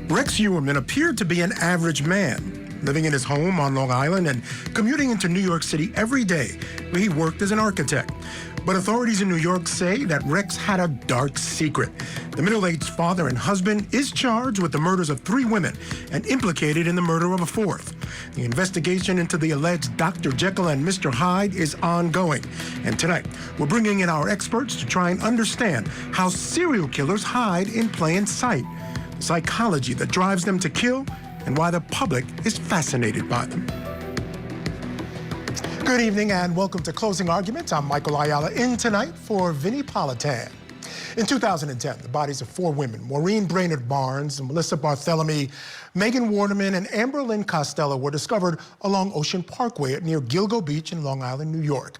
Rex Uerman appeared to be an average man, living in his home on Long Island and commuting into New York City every day, where he worked as an architect. But authorities in New York say that Rex had a dark secret. The middle-aged father and husband is charged with the murders of 3 women and implicated in the murder of a 4th. The investigation into the alleged Dr. Jekyll and Mr. Hyde is ongoing. And tonight, we're bringing in our experts to try and understand how serial killers hide in plain sight, the psychology that drives them to kill, and why the public is fascinated by them. Good evening and welcome to Closing Arguments. I'm Michael Ayala, in tonight for Vinnie Politan. In 2010, the bodies of 4 women, Maureen Brainerd Barnes, Melissa Barthelemy, Megan Waterman, and Amber Lynn Costello, were discovered along Ocean Parkway near Gilgo Beach in Long Island, New York.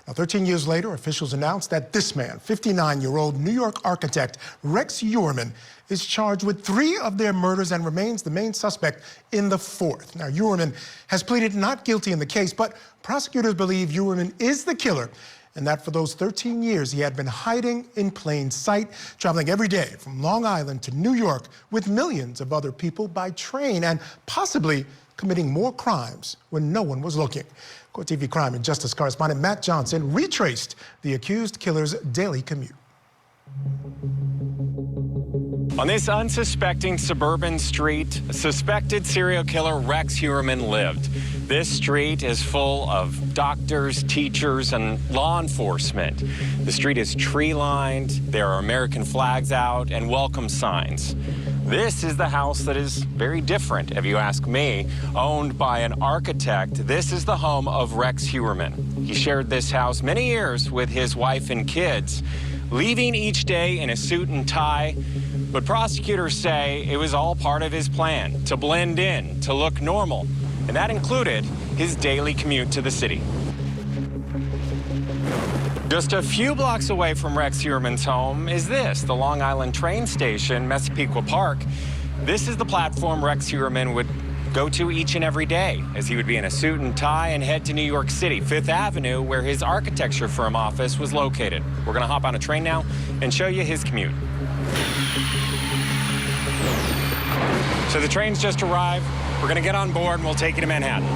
Now, 13 years later, officials announced that this man, 59-year-old New York architect Rex Uerman, is charged with 3 of their murders and remains the main suspect in the 4th. Now, Uerman has pleaded not guilty in the case, but prosecutors believe Uerman is the killer and that for those 13 years he had been hiding in plain sight, traveling every day from Long Island to New York with millions of other people by train and possibly committing more crimes when no one was looking. Court TV crime and justice correspondent Matt Johnson retraced the accused killer's daily commute. On this unsuspecting suburban street, suspected serial killer Rex Uerman lived. This street is full of doctors, teachers, and law enforcement. The street is tree-lined, there are American flags out, and welcome signs. This is the house that is very different, if you ask me. Owned by an architect, this is the home of Rex Uerman. He shared this house many years with his wife and kids, leaving each day in a suit and tie. But prosecutors say it was all part of his plan to blend in, to look normal. And that included his daily commute to the city. Just a few blocks away from Rex Uerman's home is this, the Long Island train station, Massapequa Park. This is the platform Rex Uerman would go to each and every day as he would be in a suit and tie and head to New York City, 5th Avenue, where his architecture firm office was located. We're going to hop on a train now and show you his commute. So the train's just arrived. We're going to get on board and we'll take you to Manhattan.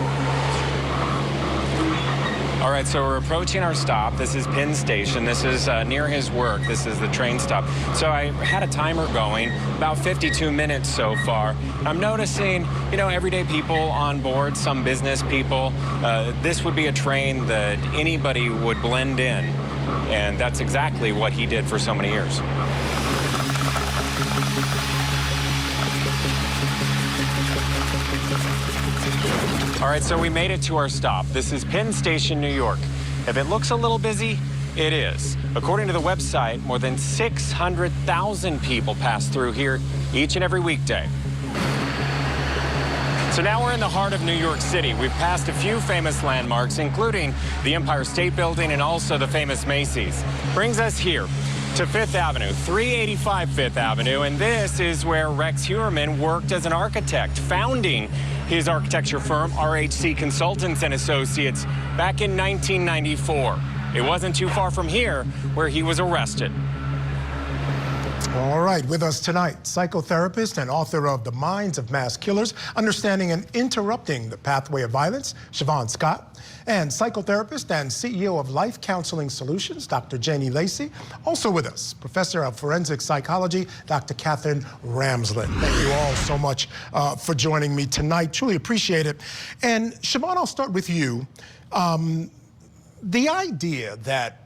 All right, so we're approaching our stop. This is Penn Station. This is near his work. This is the train stop. So I had a timer going, about 52 minutes so far. I'm noticing, everyday people on board, some business people. This would be a train that anybody would blend in. And that's exactly what he did for so many years. All right, so we made it to our stop. This is Penn Station, New York. If it looks a little busy, it is. According to the website, more than 600,000 people pass through here each and every weekday. So now we're in the heart of New York City. We've passed a few famous landmarks, including the Empire State Building and also the famous Macy's. Brings us here to 5th Avenue, 385 5th Avenue, and this is where Rex Uerman worked as an architect, founding his architecture firm, RHC Consultants and Associates, back in 1994. It wasn't too far from here where he was arrested. All right, with us tonight, psychotherapist and author of The Minds of Mass Killers, Understanding and Interrupting the Pathway of Violence, Siobhan Scott, and psychotherapist and CEO of Life Counseling Solutions, Dr. Janie Lacey. Also with us, Professor of Forensic Psychology, Dr. Catherine Ramsland. Thank you all so much for joining me tonight. Truly appreciate it. And Siobhan, I'll start with you. The idea that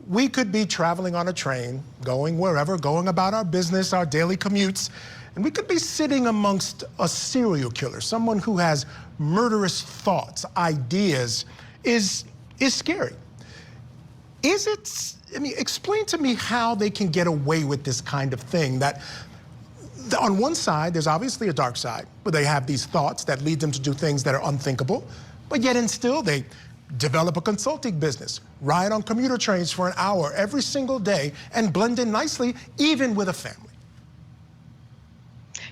we could be traveling on a train, going wherever, going about our business, our daily commutes, and we could be sitting amongst a serial killer, someone who has murderous thoughts, ideas, is scary. Explain to me how they can get away with this kind of thing. That on one side, there's obviously a dark side, where they have these thoughts that lead them to do things that are unthinkable, but yet and still they develop a consulting business, ride on commuter trains for an hour every single day, and blend in nicely, even with a family.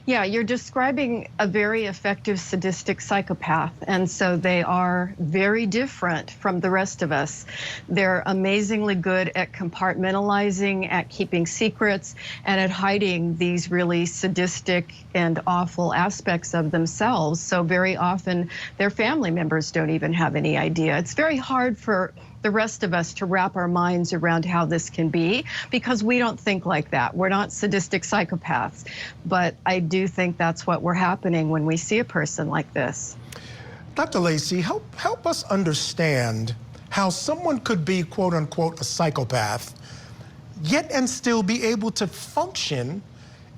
Yeah, you're describing a very effective sadistic psychopath, and so they are very different from the rest of us. They're amazingly good at compartmentalizing, at keeping secrets, and at hiding these really sadistic and awful aspects of themselves. So very often their family members don't even have any idea. It's very hard for the rest of us to wrap our minds around how this can be, because we don't think like that. We're not sadistic psychopaths, but I do think that's what we're happening when we see a person like this. Dr. Lacey, help us understand how someone could be, quote unquote, a psychopath, yet and still be able to function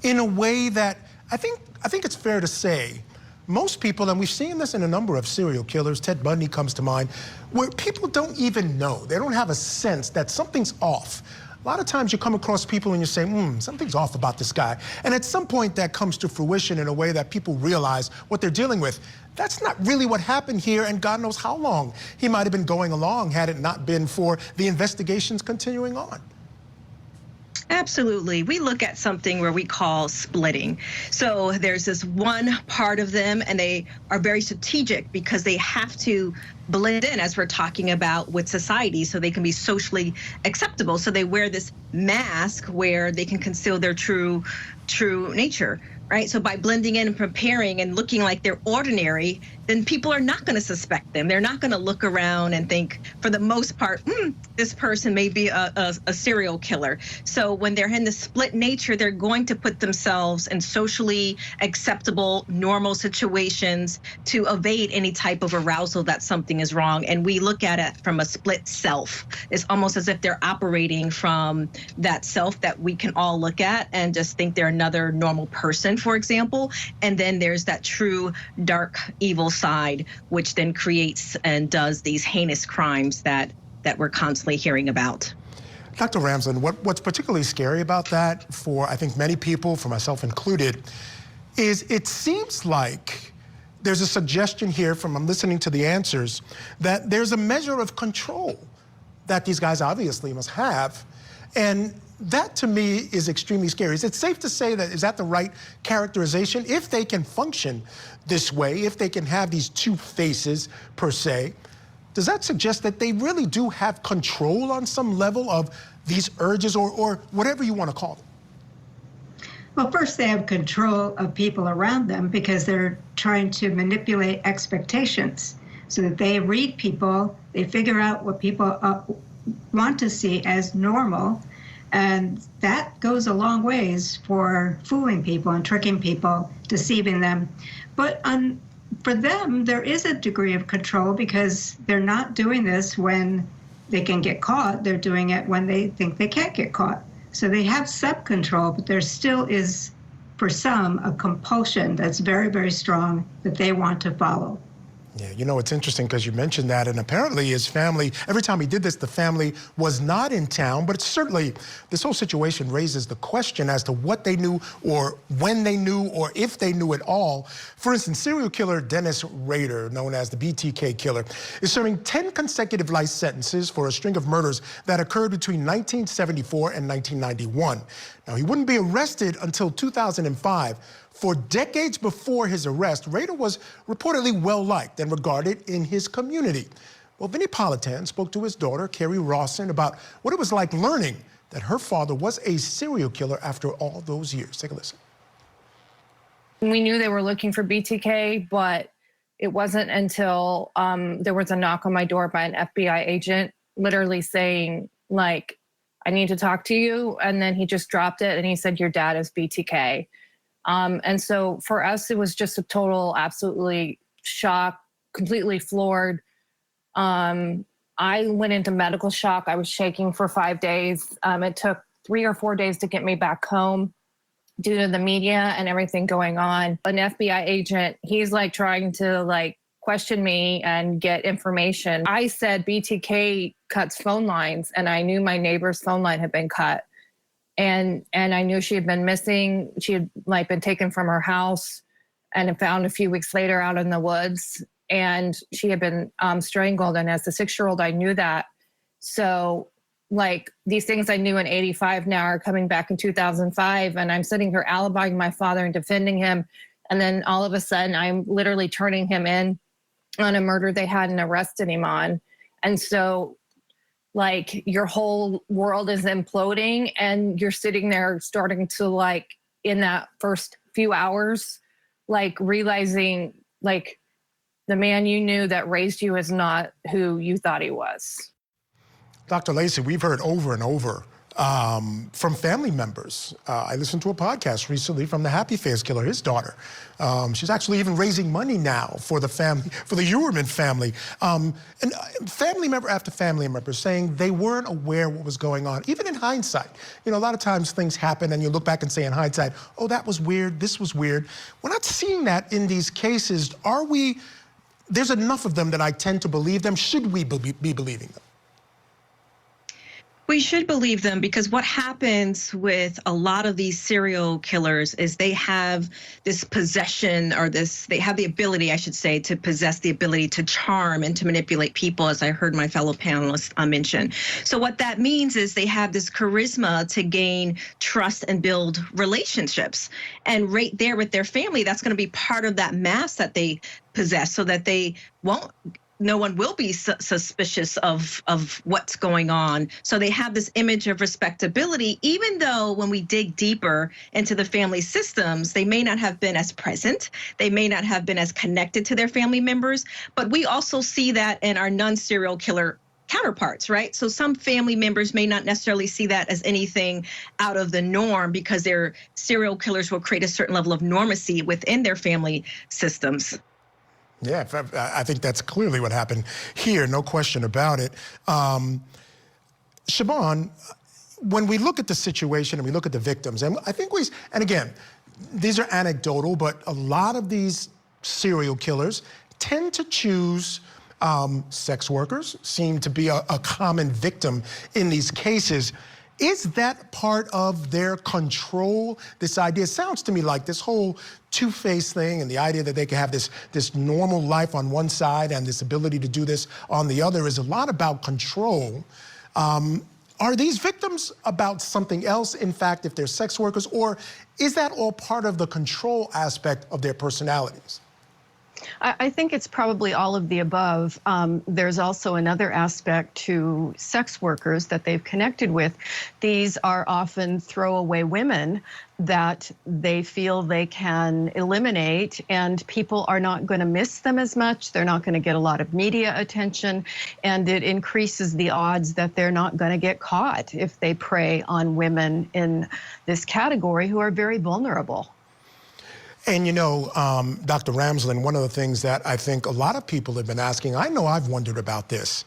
in a way that I think it's fair to say most people, and we've seen this in a number of serial killers, Ted Bundy comes to mind, where people don't even know. They don't have a sense that something's off. A lot of times you come across people and you say, something's off about this guy. And at some point that comes to fruition in a way that people realize what they're dealing with. That's not really what happened here, and God knows how long he might have been going along had it not been for the investigations continuing on. Absolutely. We look at something where we call splitting. So there's this one part of them, and they are very strategic because they have to blend in, as we're talking about, with society so they can be socially acceptable. So they wear this mask where they can conceal their true nature. Right. So by blending in and preparing and looking like they're ordinary, then people are not going to suspect them. They're not going to look around and think, for the most part, this person may be a serial killer. So when they're in the split nature, they're going to put themselves in socially acceptable, normal situations to evade any type of arousal that something is wrong. And we look at it from a split self. It's almost as if they're operating from that self that we can all look at and just think they're another normal person, for example. And then there's that true dark evil side, which then creates and does these heinous crimes that we're constantly hearing about. Dr. Ramsland, what's particularly scary about that for, I think, many people, for myself included, is it seems like there's a suggestion here from, I'm listening to the answers, that there's a measure of control that these guys obviously must have. And that to me is extremely scary. Is it safe to say that, is that the right characterization? If they can function this way, if they can have these two faces per se, does that suggest that they really do have control on some level of these urges or whatever you want to call them? Well, first they have control of people around them because they're trying to manipulate expectations so that they read people, they figure out what people want to see as normal. And that goes a long ways for fooling people and tricking people, deceiving them. But for them, there is a degree of control because they're not doing this when they can get caught. They're doing it when they think they can't get caught. So they have self-control, but there still is, for some, a compulsion that's very, very strong that they want to follow. Yeah, you know, it's interesting because you mentioned that, and apparently his family, every time he did this, the family was not in town, but certainly this whole situation raises the question as to what they knew or when they knew or if they knew at all. For instance, serial killer Dennis Rader, known as the BTK killer, is serving 10 consecutive life sentences for a string of murders that occurred between 1974 and 1991. Now, he wouldn't be arrested until 2005. For decades before his arrest, Rader was reportedly well-liked and regarded in his community. Well, Vinnie Politan spoke to his daughter, Carrie Rawson, about what it was like learning that her father was a serial killer after all those years. Take a listen. We knew they were looking for BTK, but it wasn't until there was a knock on my door by an FBI agent literally saying, like, I need to talk to you. And then he just dropped it and he said, your dad is BTK. And so for us, it was just a total, absolutely shock, completely floored. I went into medical shock. I was shaking for 5 days. It took 3 or 4 days to get me back home due to the media and everything going on. An FBI agent, he's like trying to like question me and get information. I said BTK cuts phone lines, and I knew my neighbor's phone line had been cut. And I knew she had been missing. She had like been taken from her house and found a few weeks later out in the woods. And she had been strangled. And as a 6-year-old, I knew that. So like these things I knew in 85 now are coming back in 2005. And I'm sitting here alibying my father and defending him. And then all of a sudden I'm literally turning him in on a murder they hadn't arrested him on. And so like your whole world is imploding and you're sitting there starting to like in that first few hours, like realizing like the man you knew that raised you is not who you thought he was. Dr. Lacey, we've heard over and over from family members. I listened to a podcast recently from the Happy Face killer, his daughter. She's actually even raising money now for the family, for the Uerman family. And family member after family member saying they weren't aware what was going on, even in hindsight. You know, a lot of times things happen and you look back and say in hindsight, oh, that was weird, this was weird. We're not seeing that in these cases. Are we, there's enough of them that I tend to believe them. Should we be believing them? We should believe them because what happens with a lot of these serial killers is they have this possession or they have the ability, I should say, to possess the ability to charm and to manipulate people, as I heard my fellow panelists mention. So what that means is they have this charisma to gain trust and build relationships. And right there with their family, that's going to be part of that mask that they possess so that they won't no one will be suspicious of what's going on. So they have this image of respectability, even though when we dig deeper into the family systems, they may not have been as present. They may not have been as connected to their family members. But we also see that in our non-serial killer counterparts, right? So some family members may not necessarily see that as anything out of the norm because their serial killers will create a certain level of normacy within their family systems. Yeah, I think that's clearly what happened here, no question about it. Siobhan, when we look at the situation and we look at the victims, and I think and again, these are anecdotal, but a lot of these serial killers tend to choose sex workers, seem to be a common victim in these cases. Is that part of their control, this idea? It sounds to me like this whole two-faced thing and the idea that they can have this normal life on one side and this ability to do this on the other is a lot about control. Are these victims about something else, in fact, if they're sex workers, or is that all part of the control aspect of their personalities? I think it's probably all of the above. There's also another aspect to sex workers that they've connected with. These are often throwaway women that they feel they can eliminate, and people are not going to miss them as much. They're not going to get a lot of media attention, and it increases the odds that they're not going to get caught if they prey on women in this category who are very vulnerable. And you know, Dr. Ramsland, one of the things that I think a lot of people have been asking, I know I've wondered about this.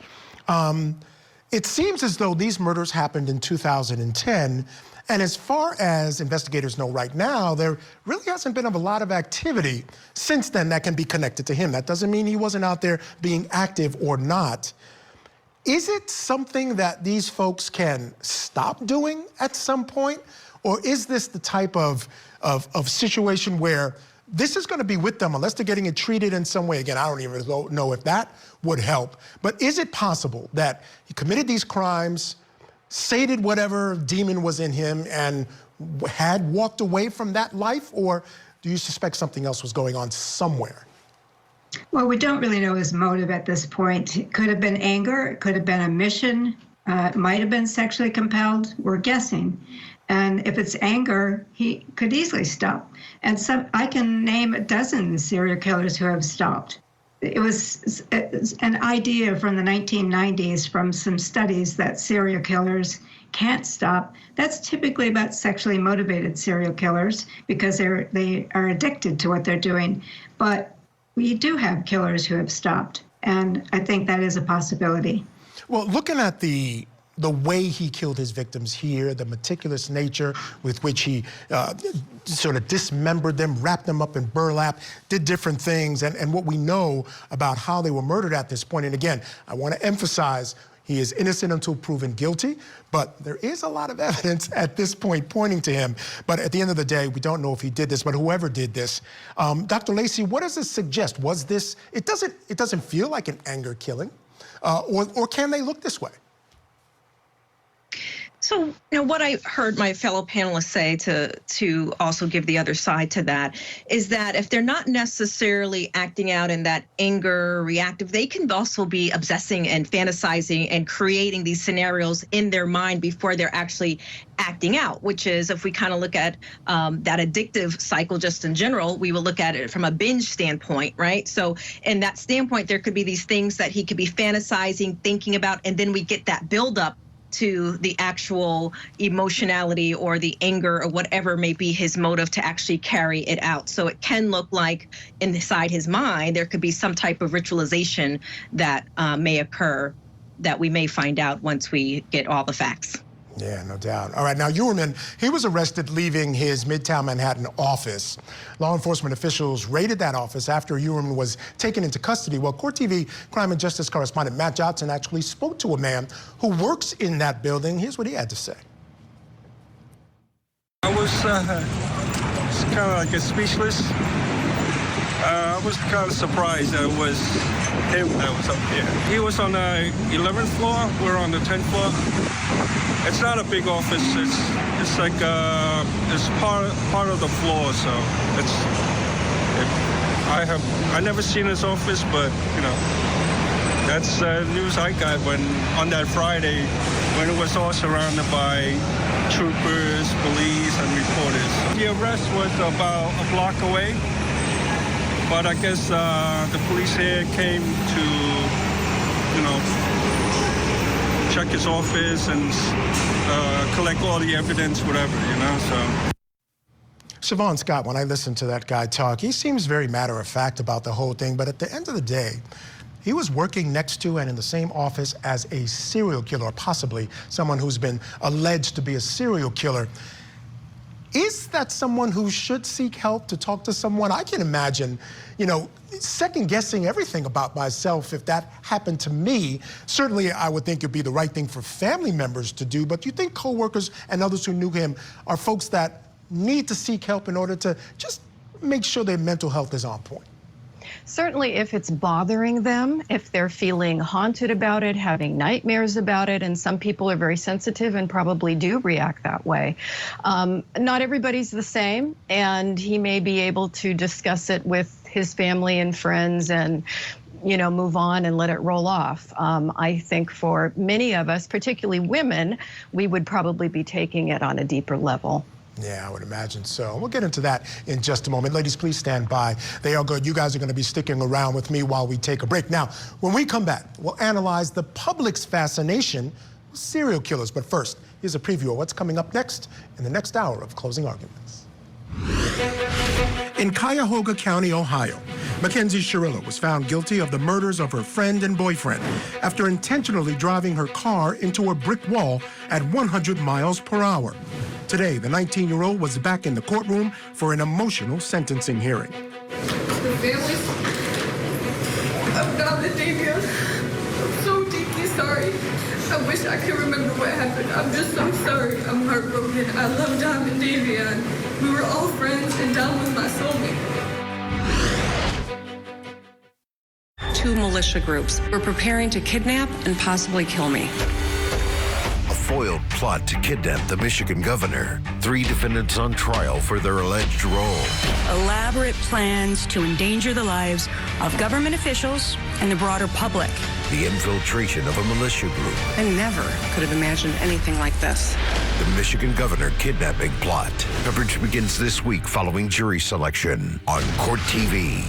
It seems as though these murders happened in 2010, and as far as investigators know right now, there really hasn't been a lot of activity since then that can be connected to him. That doesn't mean he wasn't out there being active or not. Is it something that these folks can stop doing at some point? Or is this the type of situation where this is going to be with them unless they're getting it treated in some way? Again, I don't even know if that would help. But is it possible that he committed these crimes, sated whatever demon was in him, and had walked away from that life? Or do you suspect something else was going on somewhere? Well, we don't really know his motive at this point. It could have been anger. It could have been a mission. It might have been sexually compelled. We're guessing. And if it's anger, he could easily stop. And I can name a dozen serial killers who have stopped. It was an idea from the 1990s from some studies that serial killers can't stop. That's typically about sexually motivated serial killers because they are addicted to what they're doing. But we do have killers who have stopped, and I think that is a possibility. Well, looking at the way he killed his victims here, the meticulous nature with which he sort of dismembered them, wrapped them up in burlap, did different things, and what we know about how they were murdered at this point. And again, I want to emphasize, he is innocent until proven guilty, but there is a lot of evidence at this point pointing to him. But at the end of the day, we don't know if he did this, but whoever did this. Dr. Lacey, what does this suggest? Was this, it doesn't feel like an anger killing, or can they look this way? So, you know, what I heard my fellow panelists say to also give the other side to that is that if they're not necessarily acting out in that anger, reactive, they can also be obsessing and fantasizing and creating these scenarios in their mind before they're actually acting out, which is, if we kind of look at that addictive cycle just in general, we will look at it from a binge standpoint, right? So in that standpoint, there could be these things that he could be fantasizing, thinking about, and then we get that buildup to the actual emotionality or the anger or whatever may be his motive to actually carry it out. So it can look like inside his mind, there could be some type of ritualization that may occur that we may find out once we get all the facts. Yeah, no doubt. All right, now Uerman, he was arrested leaving his Midtown Manhattan office. Law enforcement officials raided that office after Uerman was taken into custody. Well, Court TV crime and justice correspondent Matt Johnson actually spoke to a man who works in that building. Here's what he had to say. I was kind of like speechless. I was kind of surprised that it was him that was up here. He was on the 11th floor. We're on the 10th floor. It's not a big office. It's like it's part of the floor. So I never seen his office, but you know, that's news I got when on that Friday when it was all surrounded by troopers, police, and reporters. The arrest was about a block away. But I guess the police here came to, you know, check his office and collect all the evidence, whatever, you know, so. Siobhan Scott, when I listened to that guy talk, he seems very matter-of-fact about the whole thing, but at the end of the day, he was working next to and in the same office as a serial killer, or possibly someone who's been alleged to be a serial killer. Is that someone who should seek help to talk to someone? I can imagine, you know, second-guessing everything about myself if that happened to me. Certainly, I would think it'd be the right thing for family members to do, but do you think coworkers and others who knew him are folks that need to seek help in order to just make sure their mental health is on point? Certainly if it's bothering them, if they're feeling haunted about it, having nightmares about it, and some people are very sensitive and probably do react that way. Not everybody's the same, and he may be able to discuss it with his family and friends and, you know, move on and let it roll off. I think for many of us, particularly women, we would probably be taking it on a deeper level. Yeah, I would imagine so. We'll get into that in just a moment. Ladies, please stand by. They are good. You guys are going to be sticking around with me while we take a break. Now, when we come back, we'll analyze the public's fascination with serial killers. But first, here's a preview of what's coming up next in the next hour of Closing Arguments. In Cuyahoga County, Ohio, Mackenzie Sherilla was found guilty of the murders of her friend and boyfriend after intentionally driving her car into a brick wall at 100 miles per hour. Today, the 19-year-old was back in the courtroom for an emotional sentencing hearing. The family of Dom and Davia, I'm so deeply sorry. I wish I could remember what happened. I'm just so sorry. I'm heartbroken. I love Dom and Davia. We were all friends, and Dom was my soulmate. Two militia groups were preparing to kidnap and possibly kill me. A foiled plot to kidnap the Michigan governor. 3 defendants on trial for their alleged role. Elaborate plans to endanger the lives of government officials and the broader public. The infiltration of a militia group. I never could have imagined anything like this. The Michigan governor kidnapping plot. Coverage begins this week following jury selection on Court TV.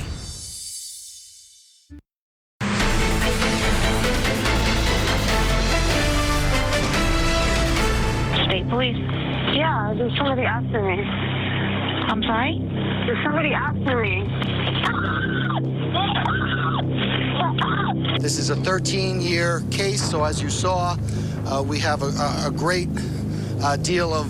State police. Yeah, there's somebody after me. I'm sorry? There's somebody after me. This is a 13-year case, so as you saw, we have a great deal of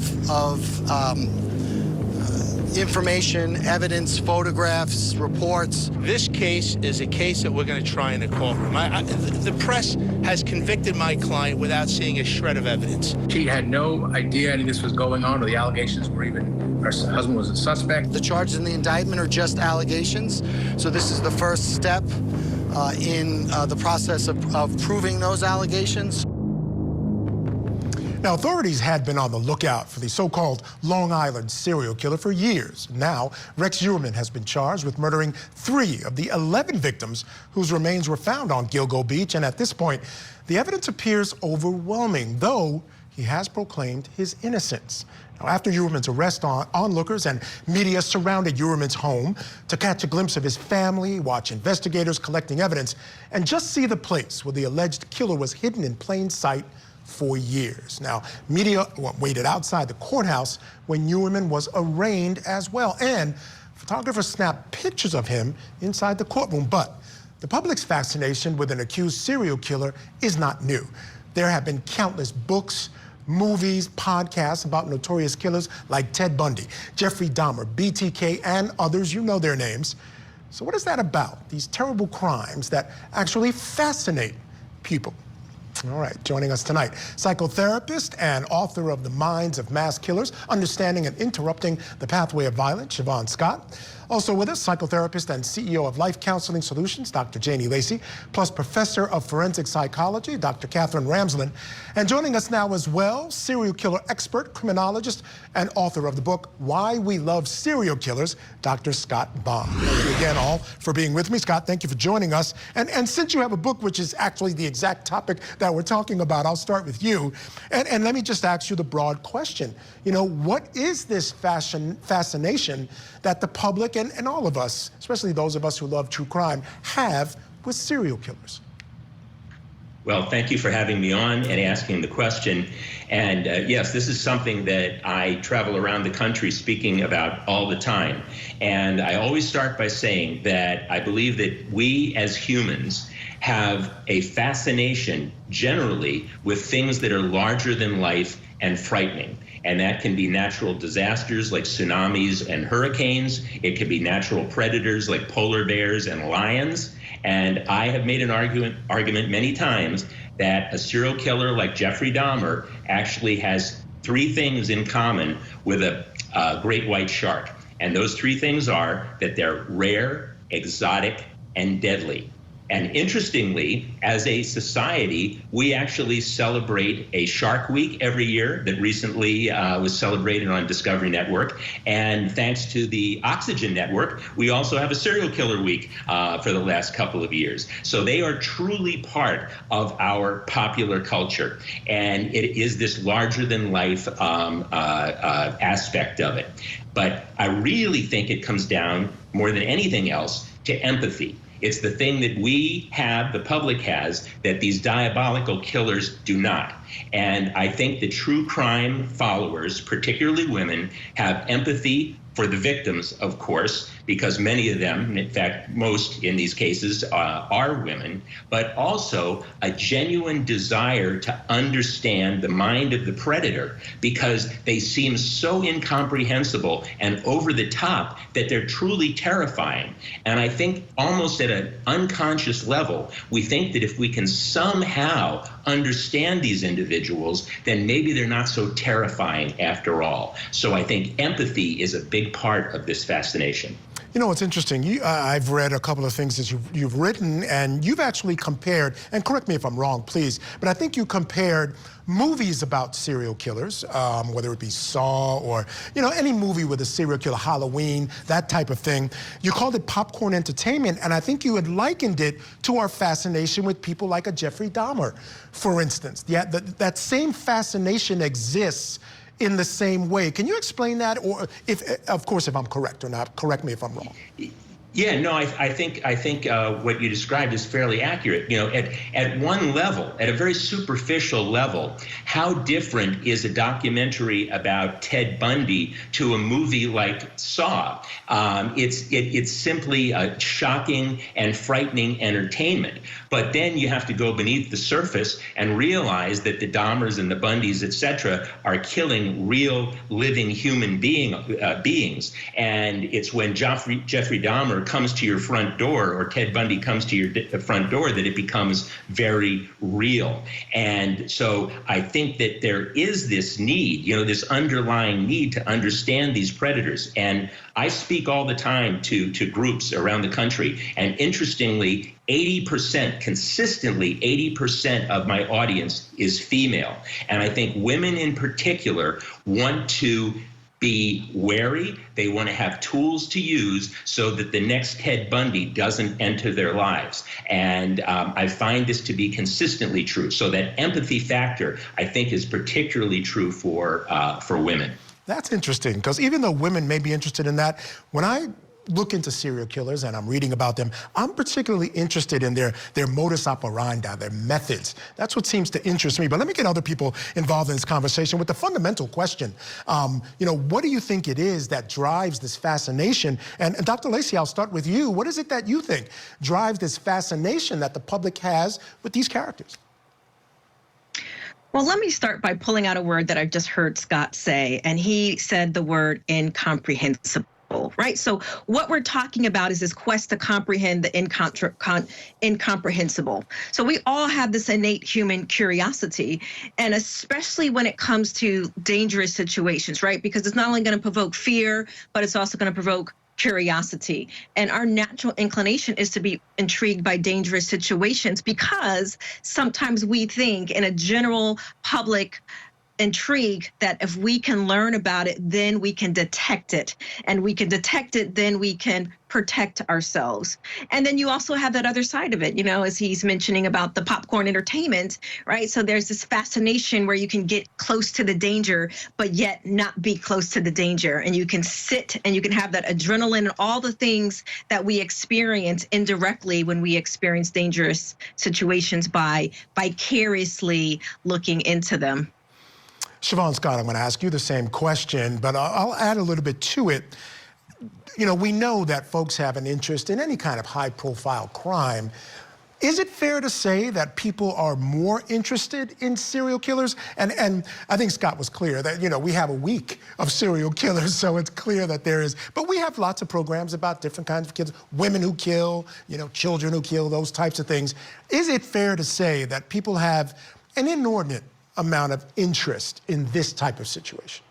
information, evidence, photographs, reports. This case is a case that we're going to try in a courtroom. The press has convicted my client without seeing a shred of evidence. She had no idea any of this was going on, or the allegations were even, her husband was a suspect. The charges in the indictment are just allegations, so this is the first step in the process of proving those allegations. Now, authorities had been on the lookout for the so-called Long Island serial killer for years. Now, Rex Heuermann has been charged with murdering 3 of the 11 victims whose remains were found on Gilgo Beach. And at this point, the evidence appears overwhelming, though he has proclaimed his innocence. Now, after Heuermann's arrest, onlookers and media surrounded Heuermann's home to catch a glimpse of his family, watch investigators collecting evidence, and just see the place where the alleged killer was hidden in plain sight for years. Now, media waited outside the courthouse when Heuermann was arraigned as well, and photographers snapped pictures of him inside the courtroom. But the public's fascination with an accused serial killer is not new. There have been countless books, movies, podcasts about notorious killers like Ted Bundy, Jeffrey Dahmer, BTK, and others. You know their names. So what is that about? These terrible crimes that actually fascinate people. All right, joining us tonight, psychotherapist and author of The Minds of Mass Killers, Understanding and Interrupting the Pathway of Violence, Siobhan Scott. Also with us, psychotherapist and CEO of Life Counseling Solutions, Dr. Janie Lacey, plus professor of forensic psychology, Dr. Catherine Ramsland. And joining us now as well, serial killer expert, criminologist, and author of the book, Why We Love Serial Killers, Dr. Scott Bond. Thank you again all for being with me. Scott, thank you for joining us. And since you have a book which is actually the exact topic that we're talking about, I'll start with you. And let me just ask you the broad question. You know, what is this fascination that the public and all of us, especially those of us who love true crime, have with serial killers? Well, thank you for having me on and asking the question. And yes, this is something that I travel around the country speaking about all the time. And I always start by saying that I believe that we as humans have a fascination generally with things that are larger than life and frightening. And that can be natural disasters like tsunamis and hurricanes. It can be natural predators like polar bears and lions. And I have made an argument many times that a serial killer like Jeffrey Dahmer actually has 3 things in common with a great white shark. And those 3 things are that they're rare, exotic, and deadly. And interestingly, as a society, we actually celebrate a Shark Week every year that recently was celebrated on Discovery Network. And thanks to the Oxygen Network, we also have a Serial Killer Week for the last couple of years. So they are truly part of our popular culture. And it is this larger than life aspect of it. But I really think it comes down more than anything else to empathy. It's the thing that we have, the public has, that these diabolical killers do not. And I think the true crime followers, particularly women, have empathy for the victims, of course, because many of them, in fact, most in these cases are women, but also a genuine desire to understand the mind of the predator because they seem so incomprehensible and over the top that they're truly terrifying. And I think almost at an unconscious level, we think that if we can somehow understand these individuals, then maybe they're not so terrifying after all. So I think empathy is a big part of this fascination. You know, it's interesting. I've read a couple of things that you've written, and you've actually compared, and correct me if I'm wrong, please, but I think you compared movies about serial killers, whether it be Saw or, you know, any movie with a serial killer, Halloween, that type of thing. You called it popcorn entertainment, and I think you had likened it to our fascination with people like a Jeffrey Dahmer, for instance. Yeah, that same fascination exists in the same way. Can you explain that? Or if, of course, if I'm correct or not, correct me if I'm wrong. Yeah, no, I think what you described is fairly accurate. You know, at one level, at a very superficial level, how different is a documentary about Ted Bundy to a movie like Saw? It's simply a shocking and frightening entertainment. But then you have to go beneath the surface and realize that the Dahmers and the Bundys, et cetera, are killing real living human beings. And it's when Jeffrey Dahmer killer comes to your front door, or Ted Bundy comes to your front door, that it becomes very real. And so I think that there is this need, this underlying need to understand these predators. And I speak all the time to groups around the country, and interestingly, 80%, consistently 80% of my audience is female. And I think women in particular want to be wary. They want to have tools to use so that the next Ted Bundy doesn't enter their lives. And I find this to be consistently true. So that empathy factor, I think, is particularly true for women. That's interesting, because even though women may be interested in that, when I look into serial killers and I'm reading about them, I'm particularly interested in their modus operandi, their methods. That's what seems to interest me. But let me get other people involved in this conversation with the fundamental question. What do you think it is that drives this fascination? And Dr. Lacey, I'll start with you. What is it that you think drives this fascination that the public has with these characters? Well, let me start by pulling out a word that I just heard Scott say, and he said the word incomprehensible. Right. So what we're talking about is this quest to comprehend the incomprehensible. So we all have this innate human curiosity, and especially when it comes to dangerous situations, right? Because it's not only going to provoke fear, but it's also going to provoke curiosity. And our natural inclination is to be intrigued by dangerous situations, because sometimes we think in a general public intrigue that if we can learn about it, then we can detect it. And we can detect it, then we can protect ourselves. And then you also have that other side of it, as he's mentioning about the popcorn entertainment, right? So there's this fascination where you can get close to the danger, but yet not be close to the danger. And you can sit and you can have that adrenaline and all the things that we experience indirectly when we experience dangerous situations by vicariously looking into them. Siobhan Scott, I'm going to ask you the same question, but I'll add a little bit to it. We know that folks have an interest in any kind of high-profile crime. Is it fair to say that people are more interested in serial killers? And I think Scott was clear that, we have a week of serial killers, so it's clear that there is. But we have lots of programs about different kinds of killers, women who kill, children who kill, those types of things. Is it fair to say that people have an inordinate amount of interest in this type of situation?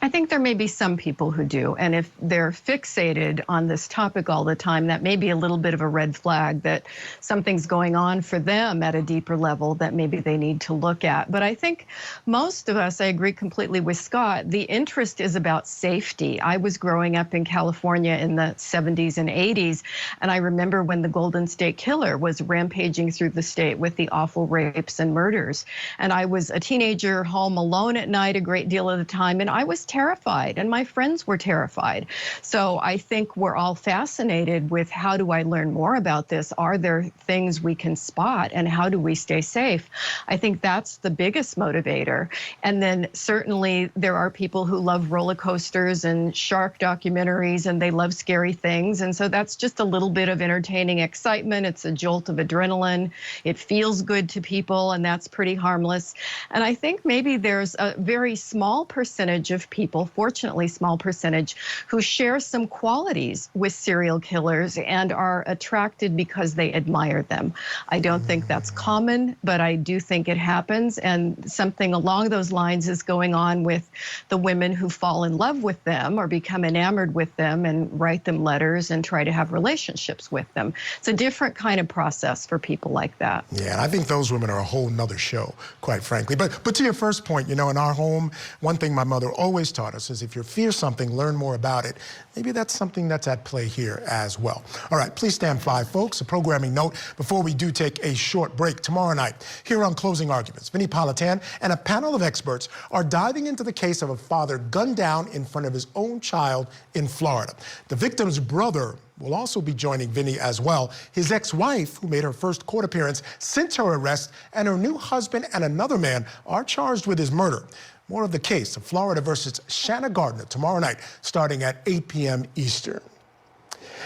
I think there may be some people who do, and if they're fixated on this topic all the time, that may be a little bit of a red flag that something's going on for them at a deeper level that maybe they need to look at. But I think most of us, I agree completely with Scott, the interest is about safety. I was growing up in California in the 70s and 80s, and I remember when the Golden State Killer was rampaging through the state with the awful rapes and murders. And I was a teenager home alone at night a great deal of the time, and I was terrified, and my friends were terrified. So I think we're all fascinated with, how do I learn more about this? Are there things we can spot, and how do we stay safe? I think that's the biggest motivator. And then certainly there are people who love roller coasters and shark documentaries, and they love scary things. And so that's just a little bit of entertaining excitement. It's a jolt of adrenaline. It feels good to people, and that's pretty harmless. And I think maybe there's a very small percentage of people, fortunately small percentage, who share some qualities with serial killers and are attracted because they admire them. I don't think that's common, but I do think it happens, and something along those lines is going on with the women who fall in love with them or become enamored with them and write them letters and try to have relationships with them. It's a different kind of process for people like that. Yeah, and I think those women are a whole nother show, quite frankly. But to your first point, in our home, one thing my mother always taught us is, if you fear something, learn more about it. Maybe that's something that's at play here as well. All right, please stand by, folks. A programming note before we do take a short break. Tomorrow night, here on Closing Arguments, Vinnie Politan and a panel of experts are diving into the case of a father gunned down in front of his own child in Florida. The victim's brother will also be joining Vinnie as well. His ex-wife, who made her first court appearance since her arrest, and her new husband and another man are charged with his murder. More of the case of Florida versus Shanna Gardner tomorrow night, starting at 8 p.m. Eastern.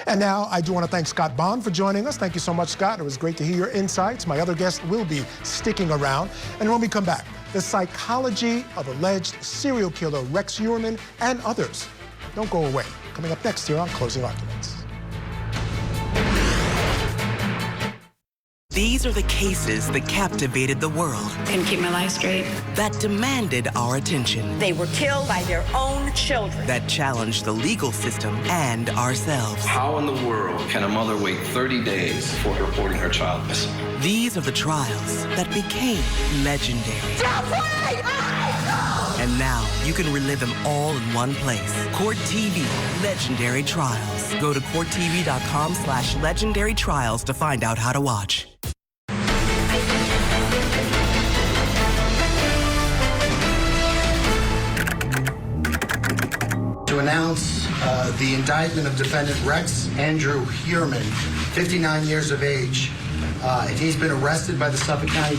And now I do want to thank Scott Bond for joining us. Thank you so much, Scott. It was great to hear your insights. My other guests will be sticking around. And when we come back, the psychology of alleged serial killer Rex Heuermann and others. Don't go away. Coming up next here on Closing Arguments. These are the cases that captivated the world. Couldn't keep my life straight. That demanded our attention. They were killed by their own children. That challenged the legal system and ourselves. How in the world can a mother wait 30 days before reporting her child missing? These are the trials that became legendary. And now you can relive them all in one place. Court TV, Legendary Trials. Go to courttv.com/legendary trials to find out how to watch. To announce the indictment of defendant Rex Andrew Heuermann, 59 years of age. He's been arrested by the Suffolk County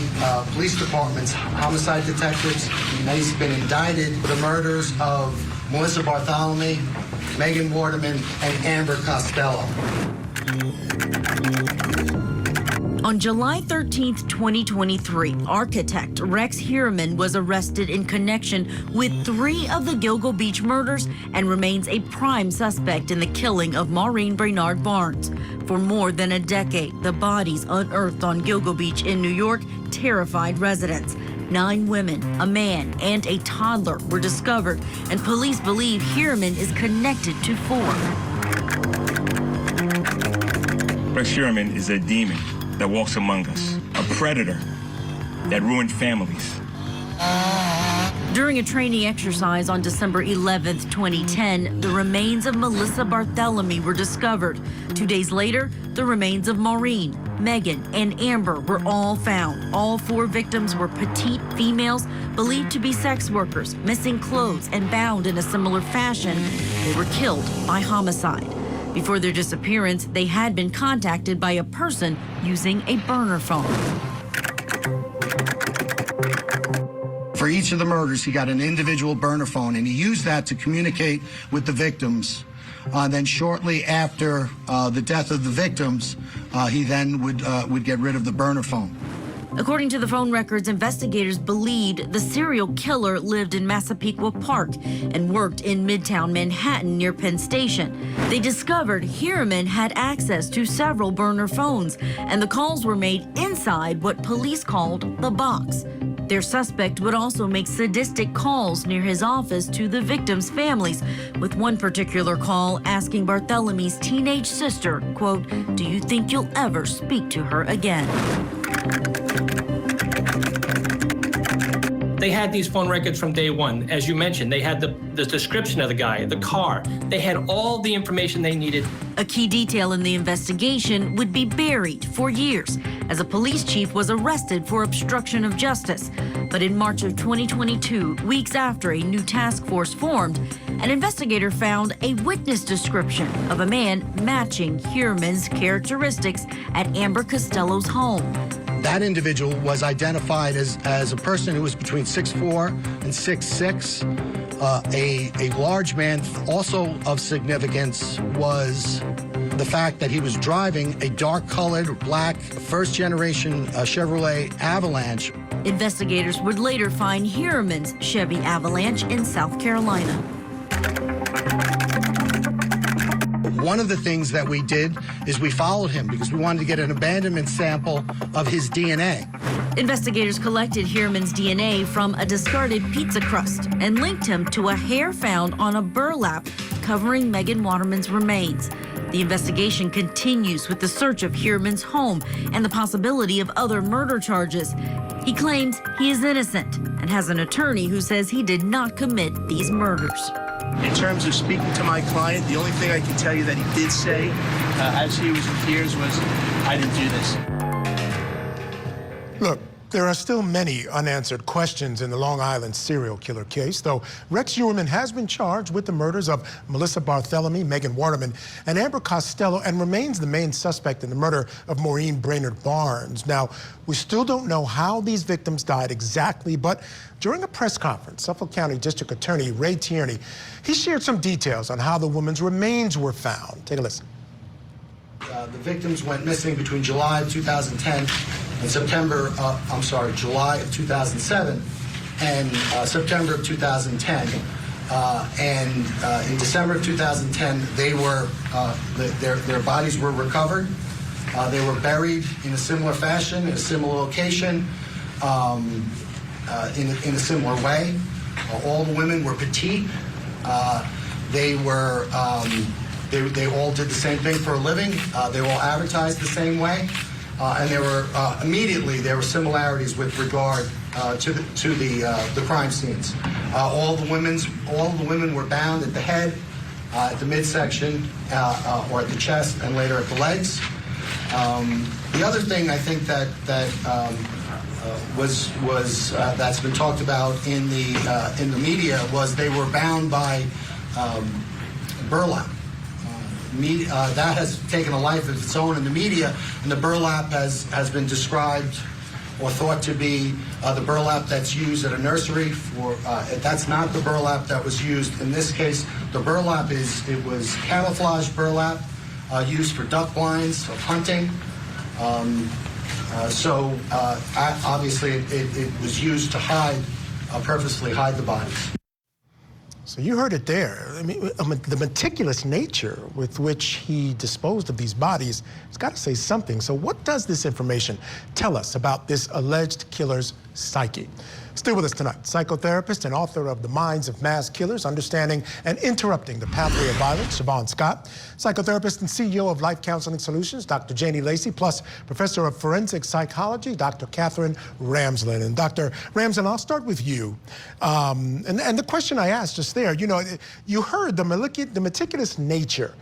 Police Department's homicide detectives, and he's been indicted for the murders of Melissa Bartholomew, Megan Waterman, and Amber Costello. On July 13th, 2023, architect Rex Heuermann was arrested in connection with 3 of the Gilgo Beach murders and remains a prime suspect in the killing of Maureen Brainard Barnes. For more than a decade, the bodies unearthed on Gilgo Beach in New York terrified residents. 9 women, a man, and a toddler were discovered, and police believe Heuermann is connected to 4. Rex Heuermann is a demon that walks among us, a predator that ruined families. During a training exercise on December 11th, 2010, the remains of Melissa Bartholomew were discovered. 2 days later, the remains of Maureen, Megan, and Amber were all found. All 4 victims were petite females believed to be sex workers, missing clothes and bound in a similar fashion. They were killed by homicide. Before their disappearance, they had been contacted by a person using a burner phone. For each of the murders, he got an individual burner phone, and he used that to communicate with the victims. Then shortly after the death of the victims, he then would get rid of the burner phone. According to the phone records, investigators believed the serial killer lived in Massapequa Park and worked in Midtown Manhattan near Penn Station. They discovered Heuermann had access to several burner phones, and the calls were made inside what police called the box. Their suspect would also make sadistic calls near his office to the victims' families, with one particular call asking Bartholomew's teenage sister, quote, "Do you think you'll ever speak to her again?" They had these phone records from day one. As you mentioned, they had the description of the guy, the car. They had all the information they needed. A key detail in the investigation would be buried for years as a police chief was arrested for obstruction of justice. But in March of 2022, weeks after a new task force formed, an investigator found a witness description of a man matching Heuermann's characteristics at Amber Costello's home. That individual was identified as a person who was between 6'4" and 6'6". A large man. Also of significance was the fact that he was driving a dark-colored, black, first-generation Chevrolet Avalanche. Investigators would later find Heuermann's Chevy Avalanche in South Carolina. One of the things that we did is we followed him because we wanted to get an abandonment sample of his DNA. Investigators collected Heuermann's DNA from a discarded pizza crust and linked him to a hair found on a burlap covering Megan Waterman's remains. The investigation continues with the search of Heuermann's home and the possibility of other murder charges. He claims he is innocent and has an attorney who says he did not commit these murders. In terms of speaking to my client, the only thing I can tell you that he did say as he was in tears was, "I didn't do this." Look, there are still many unanswered questions in the Long Island serial killer case, though Rex Heuermann has been charged with the murders of Melissa Bartholomew, Megan Waterman, and Amber Costello, and remains the main suspect in the murder of Maureen Brainard Barnes. Now, we still don't know how these victims died exactly, but during a press conference, Suffolk County District Attorney Ray Tierney, he shared some details on how the woman's remains were found. Take a listen. The victims went missing between July of 2010 and July of 2007 and September of 2010. In December of 2010, they were their bodies were recovered, They were buried in a similar fashion, in a similar location, in a similar way. All the women were petite. They were, they all did the same thing for a living. They all advertised the same way. And there were, immediately, there were similarities with regard to the crime scenes. All the women were bound at the head, at the midsection, or at the chest, and later at the legs. The other thing I think that that's been talked about in the media was they were bound by burlap. That has taken a life of its own in the media, and the burlap has been described or thought to be the burlap that's used at a nursery. That's not the burlap that was used in this case. The burlap was camouflage burlap used for duck blinds of hunting. Obviously it was used to purposely hide the bodies. So you heard it there. I mean, the meticulous nature with which he disposed of these bodies has got to say something. So what does this information tell us about this alleged killer's psyche? Still with us tonight, psychotherapist and author of The Minds of Mass Killers, Understanding and Interrupting the Pathway of Violence, Siobhan Scott, psychotherapist and CEO of Life Counseling Solutions, Dr. Janie Lacey, plus professor of forensic psychology, Dr. Catherine Ramsland. And Dr. Ramsland, I'll start with you. And the question I asked just there, you heard the meticulous nature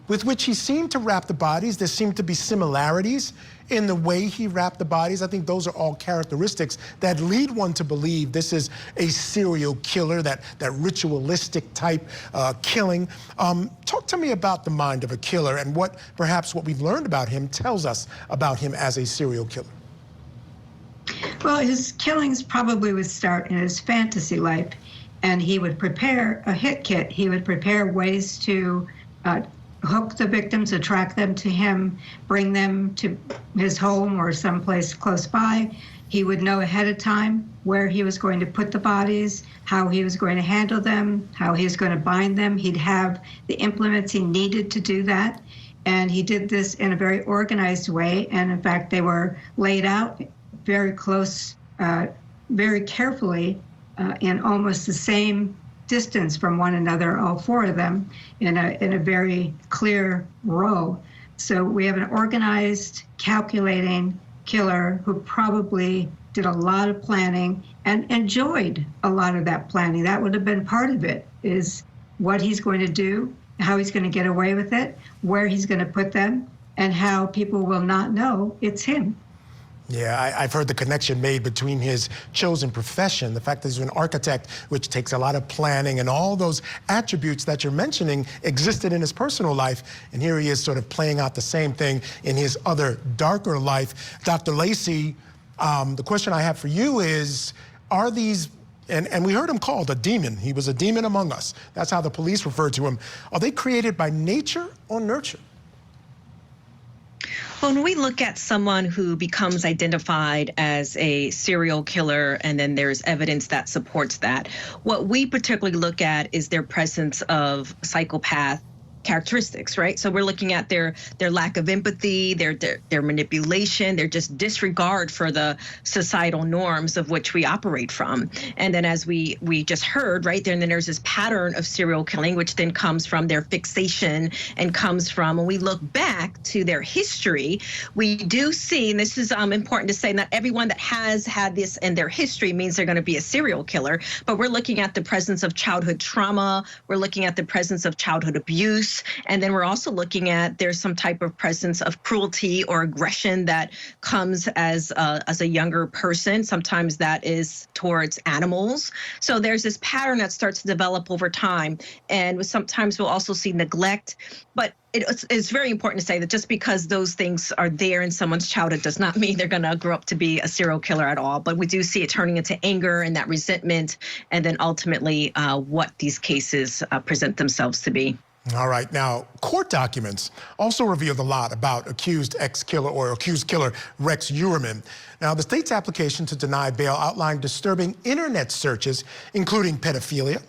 with which he seemed to wrap the bodies. There seemed to be similarities in the way he wrapped the bodies. I think those are all characteristics that lead one to believe this is a serial killer, that ritualistic type killing. Talk to me about the mind of a killer and what we've learned about him tells us about him as a serial killer. Well, his killings probably would start in his fantasy life, and he would prepare a hit kit. He would prepare ways to hook the victims, attract them to him, bring them to his home or someplace close by. He would know ahead of time where he was going to put the bodies, how he was going to handle them, how he was going to bind them. He'd have the implements he needed to do that. And he did this in a very organized way. And in fact, they were laid out very close, very carefully, in almost the same distance from one another, all four of them, in a very clear row. So we have an organized, calculating killer who probably did a lot of planning and enjoyed a lot of that planning. That would have been part of it, is what he's going to do, how he's going to get away with it, where he's going to put them, and how people will not know it's him. Yeah, I've heard the connection made between his chosen profession, the fact that he's an architect, which takes a lot of planning, and all those attributes that you're mentioning existed in his personal life. And here he is sort of playing out the same thing in his other darker life. Dr. Lacey, the question I have for you is, are these, and we heard him called a demon. He was a demon among us. That's how the police referred to him. Are they created by nature or nurture? When we look at someone who becomes identified as a serial killer and then there's evidence that supports that, what we particularly look at is their presence of psychopath characteristics, right? So we're looking at their lack of empathy, their manipulation, their just disregard for the societal norms of which we operate from. And then as we just heard, right, then there's this pattern of serial killing, which then comes from their fixation and comes from, when we look back to their history, we do see, and this is important to say, not everyone that has had this in their history means they're going to be a serial killer, but we're looking at the presence of childhood trauma, we're looking at the presence of childhood abuse, and then we're also looking at there's some type of presence of cruelty or aggression that comes as a younger person. Sometimes that is towards animals. So there's this pattern that starts to develop over time. And sometimes we'll also see neglect. But it's very important to say that just because those things are there in someone's childhood does not mean they're going to grow up to be a serial killer at all. But we do see it turning into anger and that resentment, and then ultimately what these cases present themselves to be. All right, now, court documents also revealed a lot about accused ex-killer or accused killer Rex Heuermann. Now, the state's application to deny bail outlined disturbing internet searches, including pedophilia,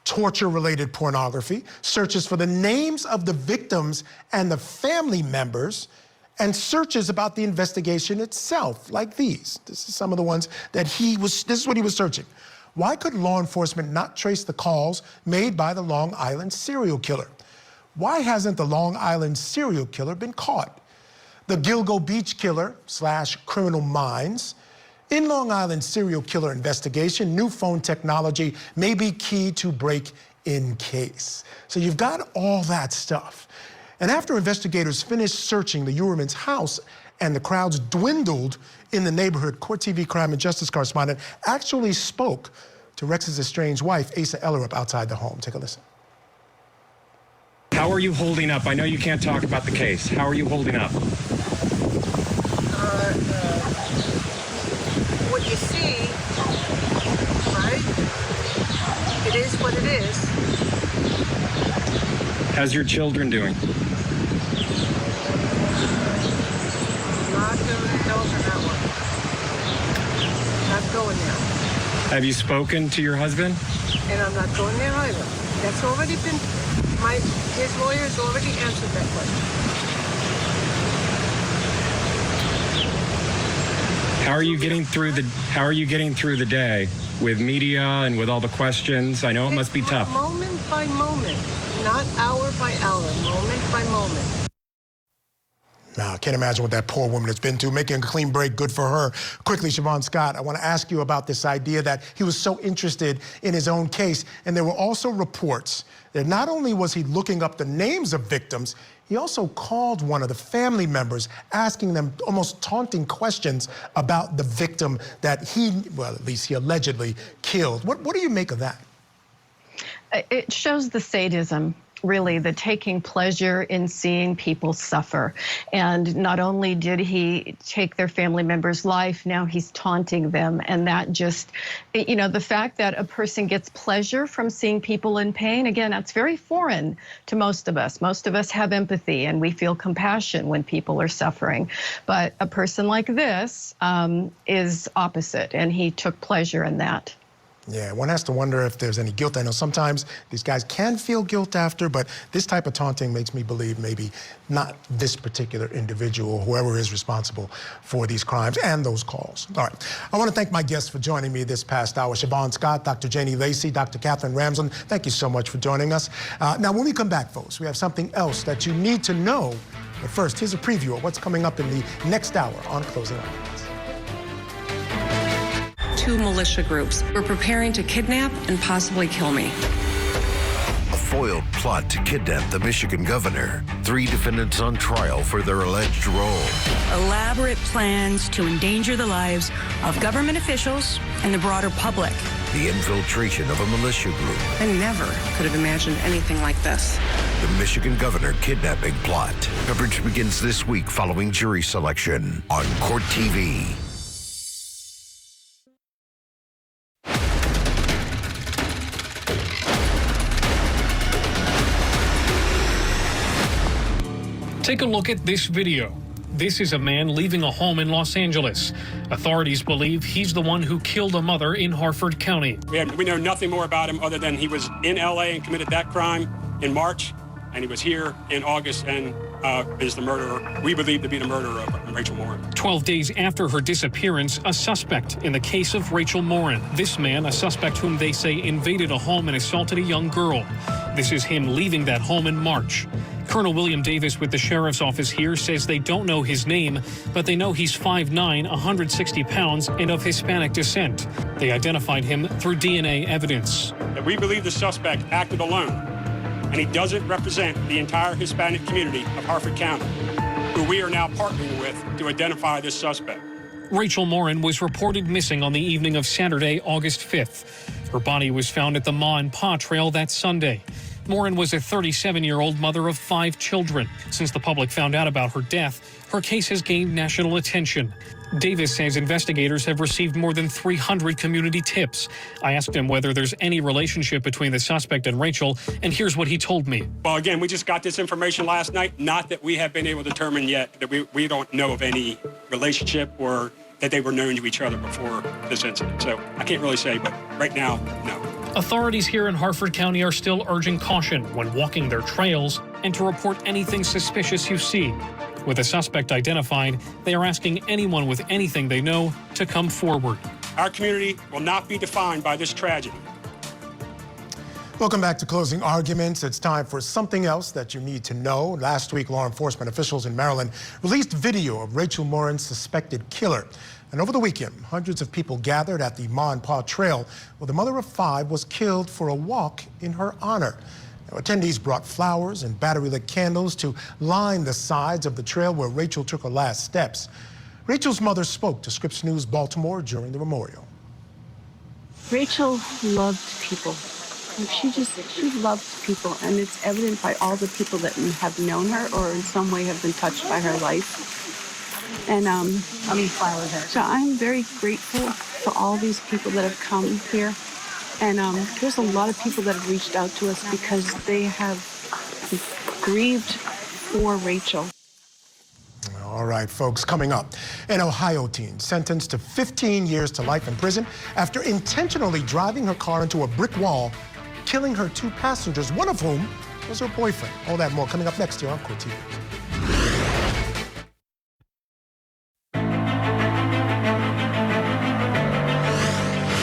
torture-related pornography, searches for the names of the victims and the family members, and searches about the investigation itself, like these. This is some of the ones that this is what he was searching. Why could law enforcement not trace the calls made by the Long Island serial killer? Why hasn't the Long Island serial killer been caught? The Gilgo Beach killer / Criminal Minds. In Long Island serial killer investigation, new phone technology may be key to break in case. So you've got all that stuff. And after investigators finished searching the Uhrman's house and the crowds dwindled in the neighborhood, Court TV crime and justice correspondent actually spoke to Rex's estranged wife, Asa Ellerup, outside the home. Take a listen. How are you holding up? I know you can't talk about the case. How are you holding up? What you see, right? It is what it is. How's your children doing? I'm not going to indulge in that one. Not going there. Have you spoken to your husband? And I'm not going there either. That's already been, his lawyers already answered that question. How are you getting through the day with media and with all the questions? I know it must be tough. Moment by moment, not hour by hour, moment by moment. Now, I can't imagine what that poor woman has been through. Making a clean break, good for her. Quickly, Siobhan Scott, I want to ask you about this idea that he was so interested in his own case, and there were also reports that not only was he looking up the names of victims, he also called one of the family members, asking them almost taunting questions about the victim that at least he allegedly killed. What do you make of that? It shows the sadism, really, the taking pleasure in seeing people suffer. And not only did he take their family member's life, now he's taunting them. And that just, the fact that a person gets pleasure from seeing people in pain, again, that's very foreign to most of us. Most of us have empathy and we feel compassion when people are suffering. But a person like this is opposite, and he took pleasure in that. Yeah, one has to wonder if there's any guilt. I know sometimes these guys can feel guilt after, but this type of taunting makes me believe maybe not this particular individual, whoever is responsible for these crimes and those calls. All right, I want to thank my guests for joining me this past hour. Siobhan Scott, Dr. Janie Lacey, Dr. Catherine Ramsland, thank you so much for joining us. Now, when we come back, folks, we have something else that you need to know. But first, here's a preview of what's coming up in the next hour on Closing Arguments. 2 militia groups were preparing to kidnap and possibly kill me. A foiled plot to kidnap the Michigan governor. 3 defendants on trial for their alleged role. Elaborate plans to endanger the lives of government officials and the broader public. The infiltration of a militia group. I never could have imagined anything like this. The Michigan governor kidnapping plot. Coverage begins this week following jury selection on Court TV. Take a look at this video. This is a man leaving a home in Los Angeles. Authorities believe he's the one who killed a mother in Harford County. We know nothing more about him other than he was in LA and committed that crime in March, and he was here in August and is the murderer, we believe to be the murderer of Rachel Morin. 12 days after her disappearance, a suspect in the case of Rachel Morin. This man, a suspect whom they say invaded a home and assaulted a young girl. This is him leaving that home in March. Colonel William Davis with the sheriff's office here says they don't know his name, but they know he's 5'9", 160 pounds, and of Hispanic descent. They identified him through DNA evidence. We believe the suspect acted alone, and he doesn't represent the entire Hispanic community of Harford County, who we are now partnering with to identify this suspect. Rachel Morin was reported missing on the evening of Saturday, August 5th. Her body was found at the Ma and Pa Trail that Sunday. Morin was a 37-year-old mother of 5 children. Since the public found out about her death, her case has gained national attention. Davis says investigators have received more than 300 community tips. I asked him whether there's any relationship between the suspect and Rachel, and here's what he told me. Well, again, we just got this information last night. Not that we have been able to determine yet that we don't know of any relationship or that they were known to each other before this incident. So I can't really say, but right now, no. Authorities here in Harford County are still urging caution when walking their trails and to report anything suspicious you see. With a suspect identified, they are asking anyone with anything they know to come forward. Our community will not be defined by this tragedy. Welcome back to Closing Arguments. It's time for something else that you need to know. Last week, law enforcement officials in Maryland released video of Rachel Morin's suspected killer. And over the weekend, hundreds of people gathered at the Ma and Pa Trail, where the mother of 5 was killed for a walk in her honor. Now, attendees brought flowers and battery-lit candles to line the sides of the trail where Rachel took her last steps. Rachel's mother spoke to Scripps News Baltimore during the memorial. Rachel loved people. She loved people, and it's evident by all the people that have known her or in some way have been touched by her life. And so I'm very grateful for all these people that have come here. And there's a lot of people that have reached out to us because they have grieved for Rachel. All right, folks, coming up, an Ohio teen sentenced to 15 years to life in prison after intentionally driving her car into a brick wall, killing her 2 passengers, one of whom was her boyfriend. All that more coming up next here on Court TV.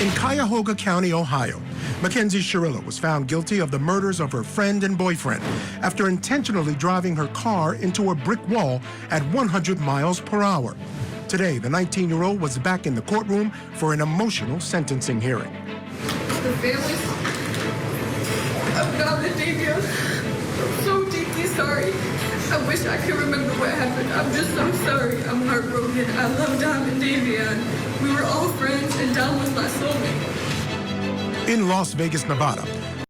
In Cuyahoga County, Ohio, Mackenzie Sherilla was found guilty of the murders of her friend and boyfriend after intentionally driving her car into a brick wall at 100 miles per hour. Today, the 19-year-old was back in the courtroom for an emotional sentencing hearing. The families of God and Davia, I'm so deeply sorry. I wish I could remember what happened. I'm just so sorry. I'm heartbroken. I love Dom and Davia. We were all friends, and Dom was my soulmate. In Las Vegas, Nevada,